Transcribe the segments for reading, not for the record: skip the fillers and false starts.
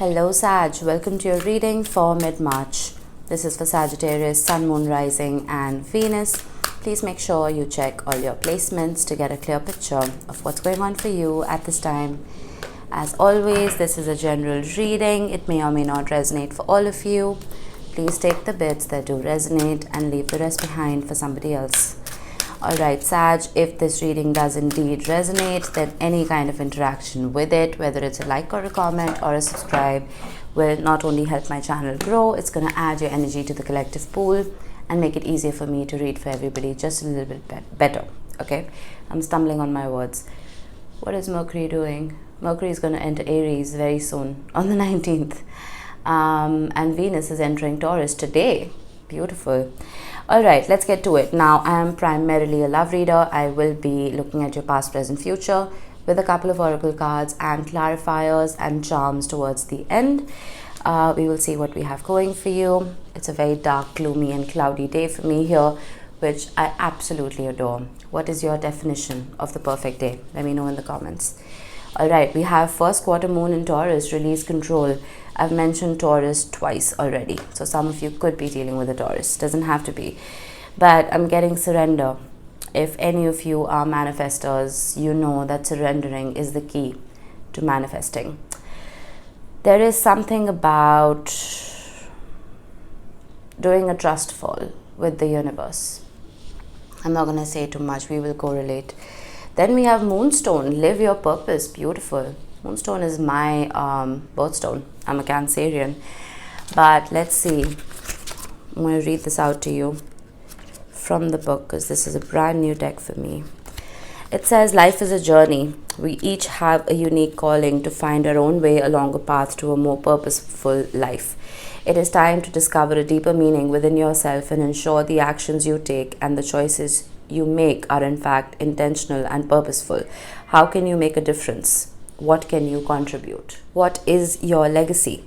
Hello Sag, welcome to your reading for mid-March. This is for Sagittarius, Sun, Moon, Rising and Venus. Please make sure you check all your placements to get a clear picture of what's going on for you at this time. As always, this is a general reading. It may or may not resonate for all of you. Please take the bits that do resonate and leave the rest behind for somebody else. Alright Sag, if this reading does indeed resonate, then any kind of interaction with it, whether it's a like or a comment or a subscribe, will not only help my channel grow, it's going to add your energy to the collective pool and make it easier for me to read for everybody just a little bit better. Okay, I'm stumbling on my words. What is Mercury doing? Mercury is going to enter Aries very soon on the 19th. And Venus is entering Taurus today. Beautiful. Alright, let's get to it. Now, I am primarily a love reader. I will be looking at your past, present, future with a couple of oracle cards and clarifiers and charms towards the end. We will see what we have going for you. It's a very dark, gloomy and cloudy day for me here, which I absolutely adore. What is your definition of the perfect day? Let me know in the comments. Alright, we have first quarter moon in Taurus, release control. I've mentioned Taurus twice already, so some of you could be dealing with a Taurus. Doesn't have to be. But I'm getting surrender. If any of you are manifestors, you know that surrendering is the key to manifesting. There is something about doing a trust fall with the universe. I'm not going to say too much. We will correlate. Then we have Moonstone, live your purpose. Beautiful. Moonstone is my birthstone. I'm a Cancerian. But let's see. I'm going to read this out to you from the book because this is a brand new deck for me. It says, life is a journey. We each have a unique calling to find our own way along a path to a more purposeful life. It is time to discover a deeper meaning within yourself and ensure the actions you take and the choices you make are in fact intentional and purposeful. How can you make a difference? What can you contribute? What is your legacy?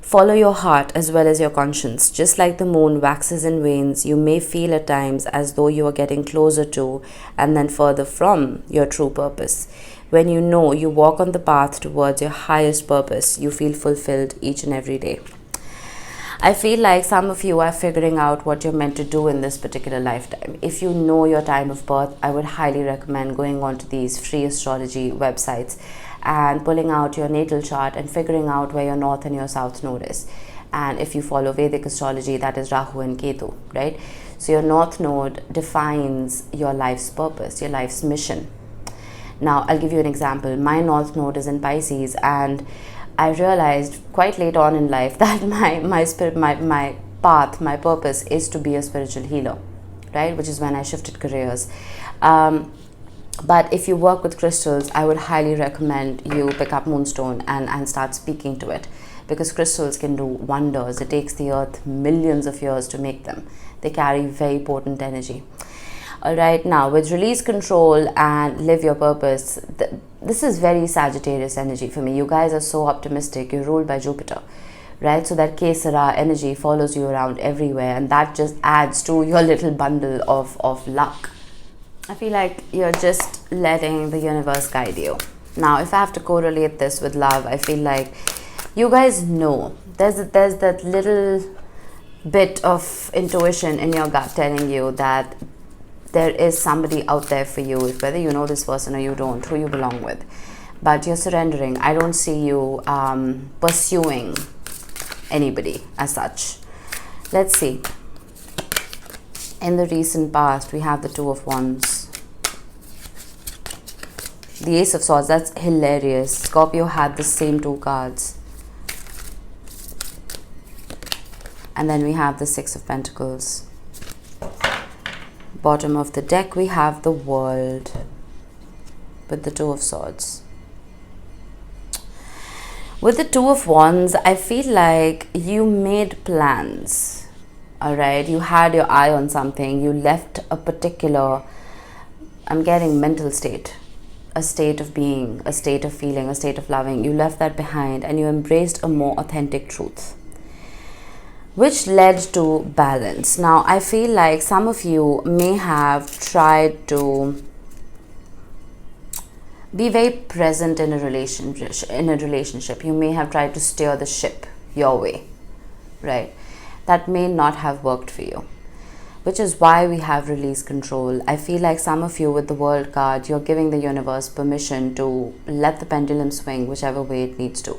Follow your heart as well as your conscience. Just like the moon waxes and wanes, you may feel at times as though you are getting closer to and then further from your true purpose. When you know you walk on the path towards your highest purpose, you feel fulfilled each and every day. I feel like some of you are figuring out what you're meant to do in this particular lifetime. If you know your time of birth, I would highly recommend going onto these free astrology websites and pulling out your natal chart and figuring out where your north and your south node is. And if you follow Vedic astrology, that is Rahu and Ketu, right? So your north node defines your life's purpose, your life's mission. Now, I'll give you an example. My north node is in Pisces, and I realized quite late on in life that my path, my purpose is to be a spiritual healer, right? Which is when I shifted careers. But if you work with crystals, I would highly recommend you pick up Moonstone and start speaking to it, because crystals can do wonders. It takes the earth millions of years to make them. They carry very potent energy. Alright, now with release control and live your purpose, this is very Sagittarius energy for me. You guys are so optimistic. You're ruled by Jupiter, right? So that Kesara energy follows you around everywhere, and that just adds to your little bundle of luck. I feel like you're just letting the universe guide you. Now, if I have to correlate this with love, I feel like you guys know there's that little bit of intuition in your gut telling you that there is somebody out there for you, whether you know this person or you don't, who you belong with. But you're surrendering. I don't see you pursuing anybody as such. Let's see. In the recent past, we have the Two of Wands. The Ace of Swords, that's hilarious. Scorpio had the same two cards. And then we have the Six of Pentacles. Bottom of the deck, we have the World with the Two of Swords. With the Two of Wands, I feel like you made plans. Alright, you had your eye on something. You left a particular, I'm getting mental state, a state of being, a state of feeling, a state of loving. You left that behind and you embraced a more authentic truth, which led to balance. Now, I feel like some of you may have tried to Be very present in a relationship. You may have tried to steer the ship your way, right? That may not have worked for you, which is why we have release control. I feel like some of you with the World card, you're giving the universe permission to let the pendulum swing whichever way it needs to.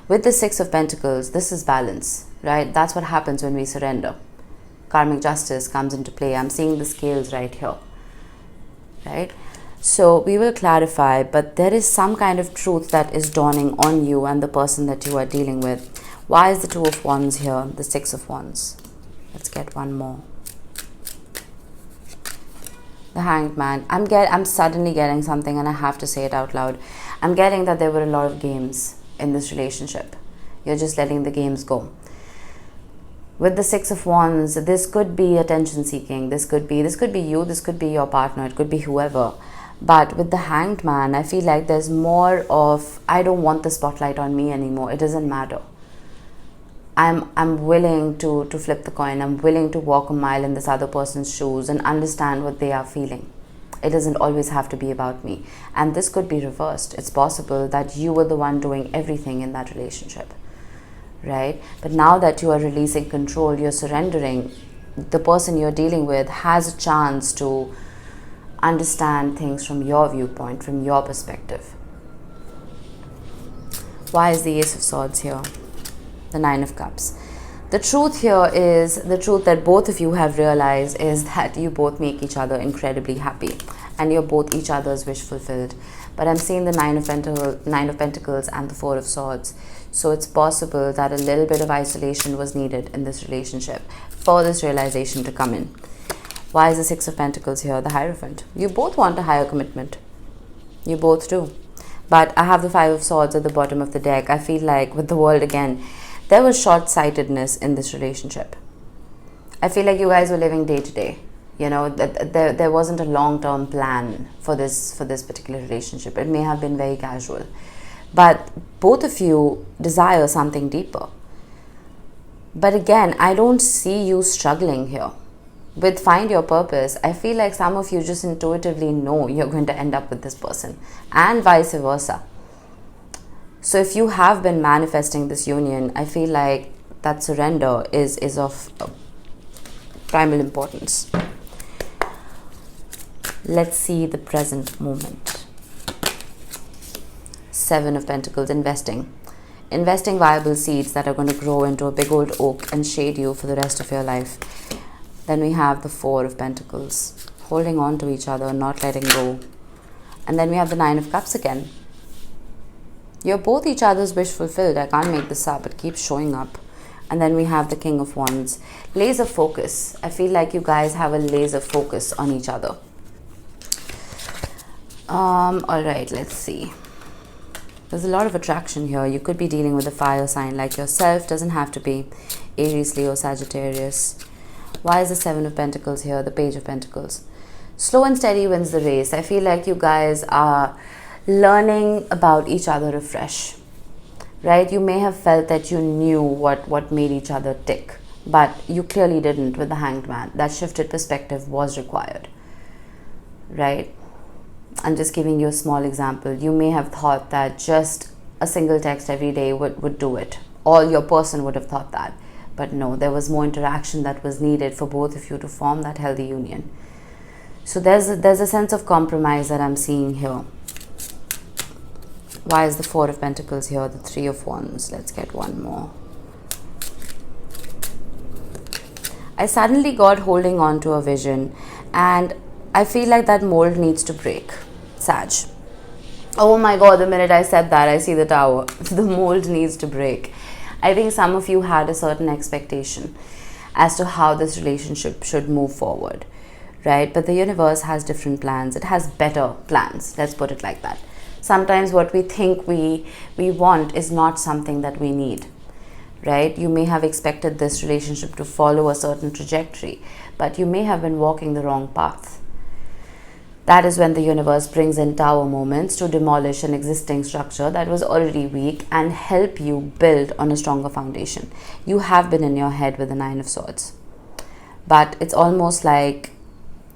With the Six of Pentacles, this is balance, right? That's what happens when we surrender. Karmic justice comes into play. I'm seeing the scales right here, right? So we will clarify, but there is some kind of truth that is dawning on you and the person that you are dealing with. Why is the Two of Wands here? The Six of Wands. Let's get one more. The Hanged Man. I'm suddenly getting something, and I have to say it out loud. I'm getting that there were a lot of games in this relationship. You're just letting the games go. With the Six of Wands, this could be attention seeking. This could be you. This could be your partner. It could be whoever. But with the Hanged Man, I feel like there's more of, I don't want the spotlight on me anymore. It doesn't matter. I'm willing to flip the coin. I'm willing to walk a mile in this other person's shoes and understand what they are feeling. It doesn't always have to be about me. And this could be reversed. It's possible that you were the one doing everything in that relationship, right? But now that you are releasing control, you're surrendering, the person you're dealing with has a chance to understand things from your viewpoint, from your perspective. Why is the Ace of Swords here? The Nine of Cups. The truth here is, the truth that both of you have realized is that you both make each other incredibly happy and you're both each other's wish fulfilled. But I'm seeing the Nine of Pentacles and the Four of Swords. So it's possible that a little bit of isolation was needed in this relationship for this realization to come in. Why is the Six of Pentacles here? The Hierophant. You both want a higher commitment. You both do. But I have the Five of Swords at the bottom of the deck. I feel like with the World again, there was short-sightedness in this relationship. I feel like you guys were living day to day. You know, that there wasn't a long-term plan for this particular relationship. It may have been very casual. But both of you desire something deeper. But again, I don't see you struggling here. With Find Your Purpose, I feel like some of you just intuitively know you're going to end up with this person, and vice versa. So if you have been manifesting this union, I feel like that surrender is of primal importance. Let's see the present moment. Seven of Pentacles, investing. Investing viable seeds that are going to grow into a big old oak and shade you for the rest of your life. Then we have the Four of Pentacles, holding on to each other, not letting go. And then we have the Nine of Cups again. You're both each other's wish fulfilled. I can't make this up. It keeps showing up. And then we have the King of Wands. Laser focus. I feel like you guys have a laser focus on each other. Alright, let's see. There's a lot of attraction here. You could be dealing with a fire sign like yourself. Doesn't have to be Aries, Leo, Sagittarius. Why is the Seven of Pentacles here? The Page of Pentacles. Slow and steady wins the race. I feel like you guys are learning about each other afresh, right? You may have felt that you knew what made each other tick, but you clearly didn't with the Hanged Man. That shifted perspective was required, right? I'm just giving you a small example. You may have thought that just a single text every day would do it. All your person would have thought that. But no, there was more interaction that was needed for both of you to form that healthy union. So there's a sense of compromise that I'm seeing here. Why is the Four of Pentacles here? The Three of Wands. Let's get one more. I suddenly got holding on to a vision, and I feel like that mold needs to break. Sag. Oh my God, the minute I said that, I see the Tower. The mold needs to break. I think some of you had a certain expectation as to how this relationship should move forward, right? But the universe has different plans. It has better plans. Let's put it like that. Sometimes what we think we want is not something that we need, right? You may have expected this relationship to follow a certain trajectory, but you may have been walking the wrong path. That is when the universe brings in Tower moments to demolish an existing structure that was already weak and help you build on a stronger foundation. You have been in your head with the Nine of Swords, but it's almost like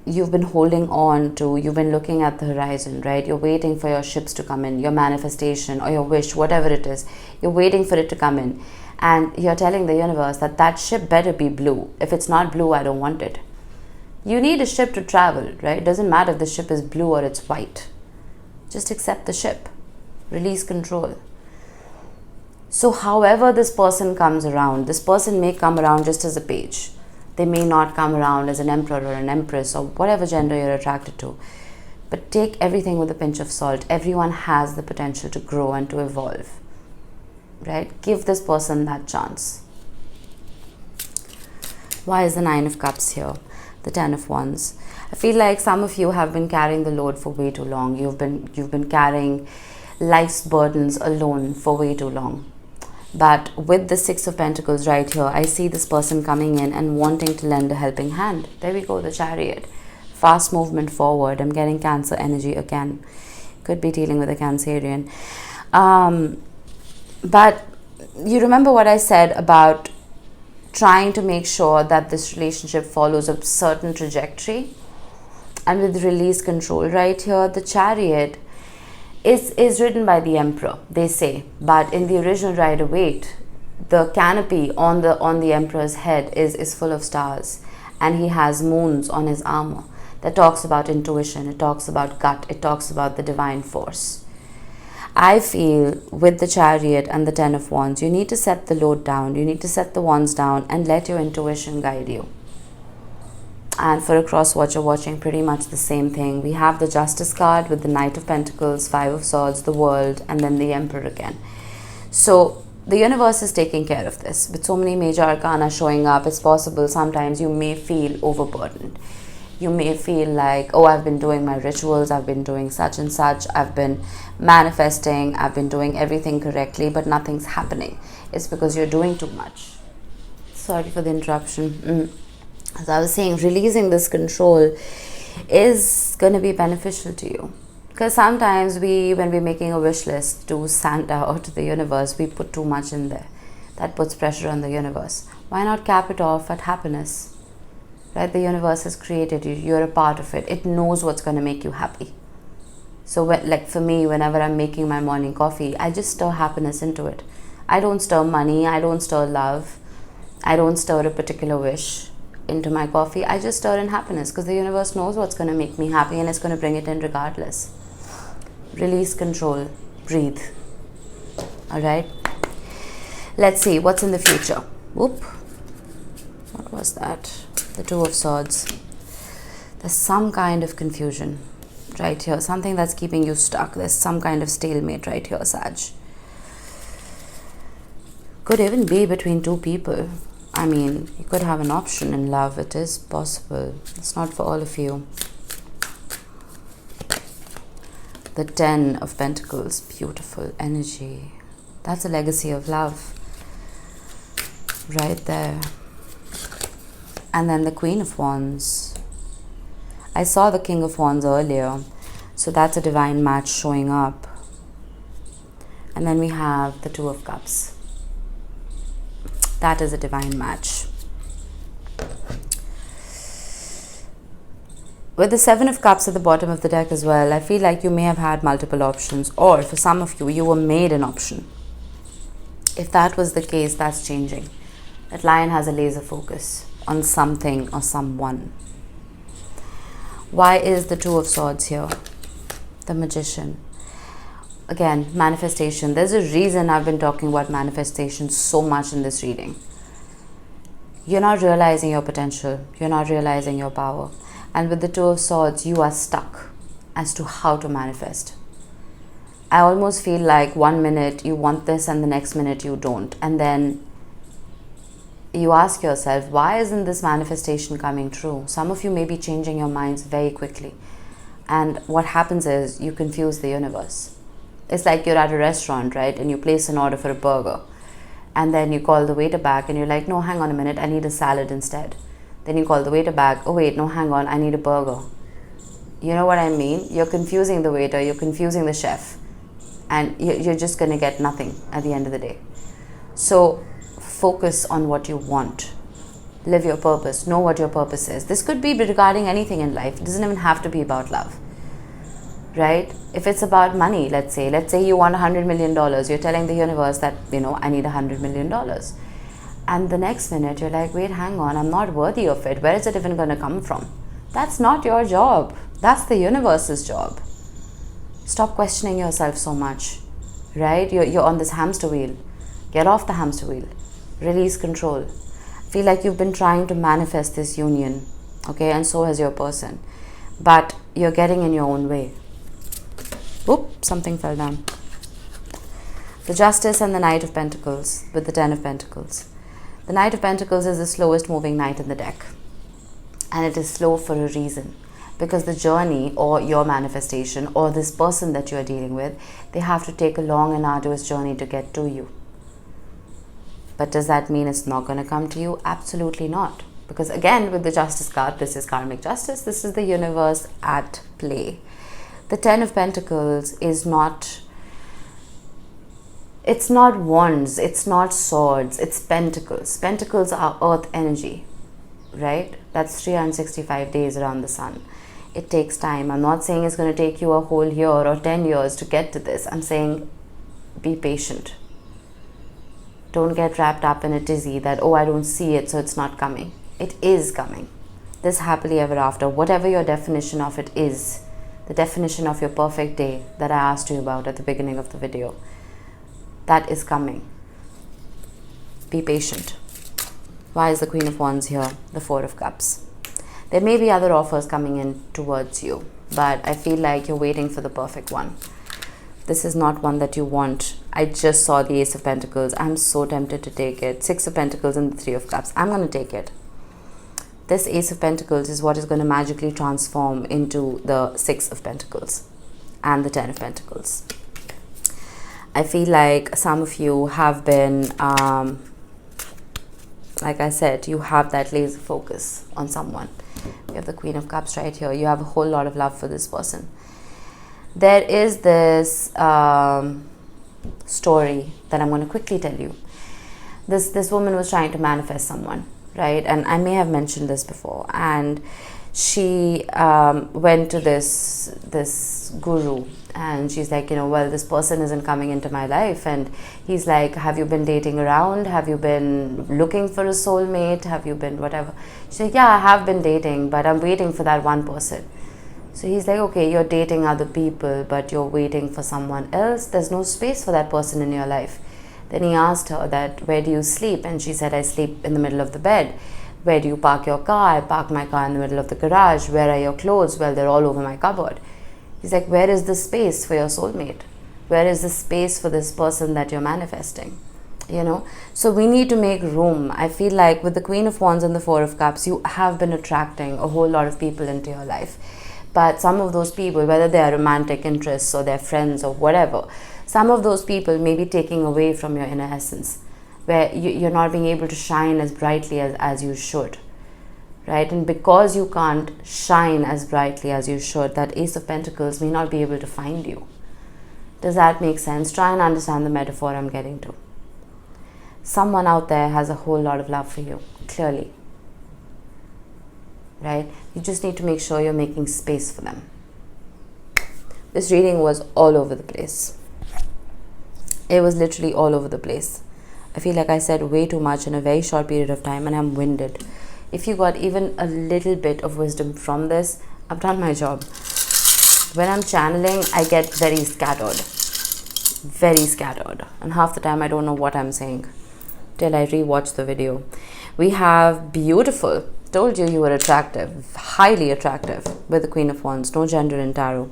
you've been holding on to, you've been looking at the horizon, right? You're waiting for your ships to come in, your manifestation or your wish, whatever it is. You're waiting for it to come in. And you're telling the universe that that ship better be blue. If it's not blue, I don't want it. You need a ship to travel, right? It doesn't matter if the ship is blue or it's white. Just accept the ship. Release control. So however this person comes around, this person may come around just as a page. They may not come around as an emperor or an empress or whatever gender you're attracted to. But take everything with a pinch of salt. Everyone has the potential to grow and to evolve. Right? Give this person that chance. Why is the 9 of Cups here? The 10 of Wands. I feel like some of you have been carrying the load for way too long. You've been carrying life's burdens alone for way too long. But with the 6 of Pentacles right here, I see this person coming in and wanting to lend a helping hand. There we go, the Chariot. Fast movement forward. I'm getting Cancer energy again. Could be dealing with a Cancerian. But you remember what I said about trying to make sure that this relationship follows a certain trajectory? And with release control right here, the Chariot is written by the Emperor, they say, but in the original Rider-Waite, the canopy on the Emperor's head is full of stars, and he has moons on his armor. That talks about intuition, it talks about gut, it talks about the divine force. I feel with the Chariot and the 10 of Wands, you need to set the load down, you need to set the wands down and let your intuition guide you. And for a cross watcher watching, pretty much the same thing. We have the Justice card with the Knight of Pentacles, 5 of Swords, the World, and then the Emperor again. So the universe is taking care of this. With so many major arcana showing up, it's possible sometimes you may feel overburdened. You may feel like, oh, I've been doing my rituals, I've been doing such and such, I've been manifesting, I've been doing everything correctly, but nothing's happening. It's because you're doing too much. Sorry for the interruption. As I was saying, releasing this control is going to be beneficial to you. Because sometimes when we're making a wish list to Santa or to the universe, we put too much in there. That puts pressure on the universe. Why not cap it off at happiness? Right? The universe has created you. You're a part of it. It knows what's going to make you happy. So like for me, whenever I'm making my morning coffee, I just stir happiness into it. I don't stir money. I don't stir love. I don't stir a particular wish into my coffee. I just stir in happiness because the universe knows what's going to make me happy and it's going to bring it in regardless. Release control. Breathe. Alright? Let's see what's in the future. Whoop. What was that? The 2 of Swords. There's some kind of confusion right here. Something that's keeping you stuck. There's some kind of stalemate right here, Sag. Could even be between 2 people. I mean, you could have an option in love. It is possible. It's not for all of you. The 10 of Pentacles. Beautiful energy. That's a legacy of love. Right there. And then the Queen of Wands. I saw the King of Wands earlier. So that's a divine match showing up. And then we have the 2 of Cups. That is a divine match. With the 7 of Cups at the bottom of the deck as well, I feel like you may have had multiple options, or for some of you, you were made an option. If that was the case, that's changing. That lion has a laser focus on something or someone. Why is the 2 of Swords here? The Magician. Again, manifestation. There's a reason I've been talking about manifestation so much in this reading. You're not realizing your potential. You're not realizing your power. And with the 2 of Swords, you are stuck as to how to manifest. I almost feel like one minute you want this and the next minute you don't. And then you ask yourself, why isn't this manifestation coming true? Some of you may be changing your minds very quickly. And what happens is you confuse the universe. It's like you're at a restaurant, right? And you place an order for a burger. And then you call the waiter back and you're like, no, hang on a minute, I need a salad instead. Then you call the waiter back, oh wait, no, hang on, I need a burger. You know what I mean? You're confusing the waiter, you're confusing the chef. And you're just going to get nothing at the end of the day. So focus on what you want. Live your purpose. Know what your purpose is. This could be regarding anything in life. It doesn't even have to be about love. Right? If it's about money, let's say you want $100 million. You're telling the universe that, I need $100 million. And the next minute, you're like, wait, hang on, I'm not worthy of it. Where is it even going to come from? That's not your job. That's the universe's job. Stop questioning yourself so much. Right? You're on this hamster wheel. Get off the hamster wheel. Release control. Feel like you've been trying to manifest this union, okay, and so has your person, but you're getting in your own way. Oop, something fell down. The Justice and the Knight of Pentacles with the 10 of Pentacles. The Knight of Pentacles is the slowest moving knight in the deck, and it is slow for a reason, because the journey or your manifestation or this person that you're dealing with, they have to take a long and arduous journey to get to you. But does that mean it's not going to come to you? Absolutely not. Because again, with the Justice card, this is karmic justice. This is the universe at play. The 10 of Pentacles is not, it's not wands, it's not swords, it's pentacles. Pentacles are earth energy, right? That's 365 days around the sun. It takes time. I'm not saying it's going to take you a whole year or 10 years to get to this. I'm saying be patient. Don't get wrapped up in a tizzy that, oh, I don't see it, so it's not coming. It is coming. This happily ever after, whatever your definition of it is, the definition of your perfect day that I asked you about at the beginning of the video, that is coming. Be patient. Why is the Queen of Wands here? The Four of Cups. There may be other offers coming in towards you, but I feel like you're waiting for the perfect one. This is not one that you want. I just saw the Ace of Pentacles. I'm so tempted to take it. 6 of Pentacles and the 3 of Cups. I'm going to take it. This Ace of Pentacles is what is going to magically transform into the 6 of Pentacles and the 10 of Pentacles. I feel like some of you have been, like I said, you have that laser focus on someone. You have the Queen of Cups right here. You have a whole lot of love for this person. There is this story that I'm going to quickly tell you. This woman was trying to manifest someone, right? And I may have mentioned this before. And she went to this guru, and she's like, well, this person isn't coming into my life. And he's like, have you been dating around? Have you been looking for a soulmate? Have you been whatever? She's like, yeah, I have been dating, but I'm waiting for that one person. So he's like, okay, you're dating other people, but you're waiting for someone else. There's no space for that person in your life. Then he asked her that, where do you sleep? And she said, I sleep in the middle of the bed. Where do you park your car? I park my car in the middle of the garage. Where are your clothes? Well, they're all over my cupboard. He's like, where is the space for your soulmate? Where is the space for this person that you're manifesting? So we need to make room. I feel like with the Queen of Wands and the Four of Cups, you have been attracting a whole lot of people into your life. But some of those people, whether they are romantic interests or they're friends or whatever, some of those people may be taking away from your inner essence, where you're not being able to shine as brightly as you should, right? And because you can't shine as brightly as you should, that Ace of Pentacles may not be able to find you. Does that make sense? Try and understand the metaphor I'm getting to. Someone out there has a whole lot of love for you, clearly. Right? You just need to make sure you're making space for them. This reading was all over the place. It was literally all over the place. I feel like I said way too much in a very short period of time, and I'm winded. If you got even a little bit of wisdom from this, I've done my job. When I'm channeling, I get very scattered. Very scattered. And half the time I don't know what I'm saying till I rewatch the video. We have beautiful. Told you were attractive, highly attractive with the Queen of Wands, no gender in tarot.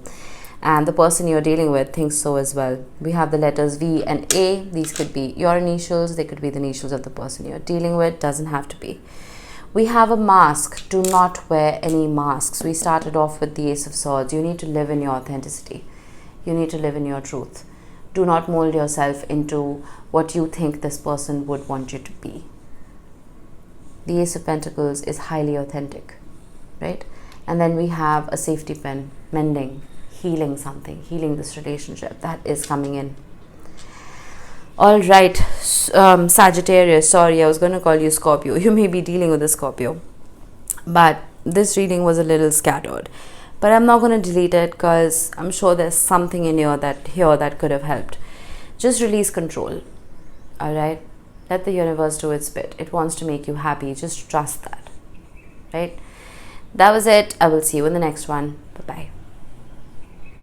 And the person you're dealing with thinks so as well. We have the letters V and A. These could be your initials. They could be the initials of the person you're dealing with. Doesn't have to be. We have a mask. Do not wear any masks. We started off with the Ace of Swords. You need to live in your authenticity. You need to live in your truth. Do not mold yourself into what you think this person would want you to be. The Ace of Pentacles is highly authentic, right? And then we have a safety pin, mending, healing something, healing this relationship. That is coming in. All right, Sagittarius, sorry, I was going to call you Scorpio. You may be dealing with a Scorpio, but this reading was a little scattered. But I'm not going to delete it because I'm sure there's something in here that could have helped. Just release control. All right? Let the universe do its bit. It wants to make you happy. Just trust that. Right? That was it. I will see you in the next one. Bye-bye.